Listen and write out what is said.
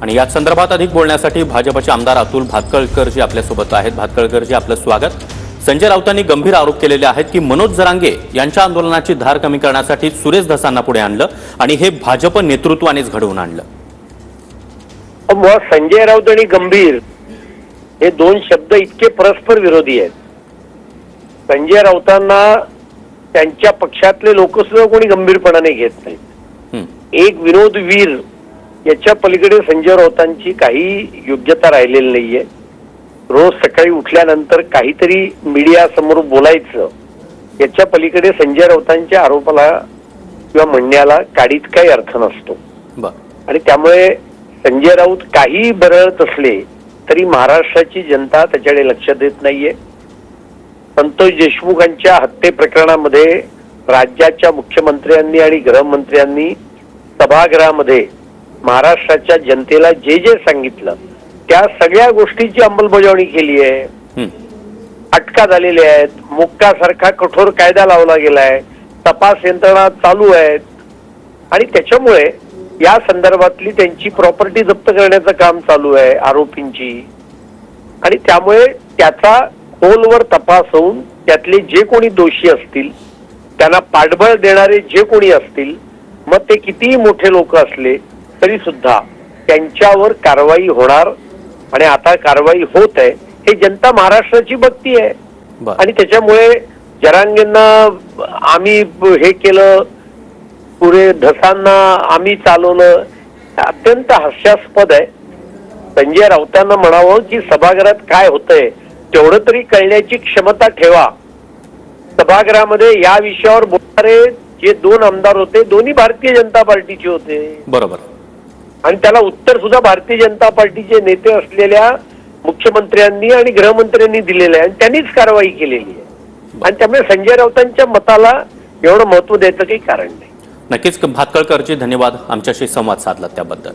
आणि या संदर्भात अधिक बोलण्यासाठी भाजपचे आमदार अतुल भातखळकरजी आपल्यासोबत आहेत। भातखळकरजी, आपलं स्वागत। संजय राऊतांनी गंभीर आरोप केलेले आहेत की मनोज जरांगे यांच्या आंदोलनाची धार कमी करण्यासाठी सुरेश धसांना पुढे आणलं आणि हे भाजप नेतृत्वानेच घडवून आणलं। संजय राऊत आणि गंभीर हे दोन शब्द इतके परस्पर विरोधी आहेत। संजय राऊतांना त्यांच्या पक्षातले लोक सुद्धा कोणी गंभीरपणाने घेत नाहीत। एक विनोद वीर याच्या पलीकडे संजय राऊतांची काही योग्यता राहिलेली नाहीये। रोज सकाळी उठल्यानंतर काहीतरी मीडिया समोर बोलायचं याच्या पलीकडे संजय राऊतांच्या आरोपाला किंवा म्हणण्याला काडीत काही अर्थ नसतो। आणि त्यामुळे संजय राऊत काही बरळत असले तरी महाराष्ट्राची जनता त्याच्याकडे लक्ष देत नाहीये। संतोष देशमुखांच्या हत्ये प्रकरणामध्ये राज्याच्या मुख्यमंत्र्यांनी आणि गृहमंत्र्यांनी सभागृहामध्ये महाराष्ट्राच्या जनतेला जे जे सांगितलं त्या सगळ्या गोष्टीची अंमलबजावणी केली आहे। अटका झालेल्या आहेत, मोक्कासारखा कठोर कायदा लावला गेलाय, तपास यंत्रणा चालू आहेत आणि त्याच्यामुळे या संदर्भातली त्यांची प्रॉपर्टी जप्त करण्याचं काम चालू आहे आरोपींची। आणि त्यामुळे त्याचा खोलवर तपास होऊन त्यातले जे कोणी दोषी असतील त्यांना पाठबळ देणारे जे कोणी असतील, मग ते कितीही मोठे लोक असले तरी सुद्धा त्यांच्यावर कारवाई होणार। आणि आता कारवाई होत आहे हे जनता महाराष्ट्राची बघती आहे। आणि त्याच्यामुळे जरांगेंना आम्ही हे केलं, पुढे धसांना आम्ही चालवलं, अत्यंत हास्यास्पद आहे। संजय राऊतांना म्हणावं की सभागृहात काय होतंय तेवढं तरी कळण्याची क्षमता ठेवा। सभागृहामध्ये या विषयावर बोलणारे जे दोन आमदार होते दोन्ही भारतीय जनता पार्टीचे होते, बरोबर, आणि त्याला उत्तर सुद्धा भारतीय जनता पार्टीचे नेते असलेल्या मुख्यमंत्र्यांनी आणि गृहमंत्र्यांनी दिलेलं आहे आणि त्यांनीच कारवाई केलेली आहे। आणि त्यामुळे संजय राऊतांच्या मताला एवढं महत्व द्यायचं काही कारण नाही। नक्कीच भातखळकरजी, धन्यवाद आमच्याशी संवाद साधला त्याबद्दल।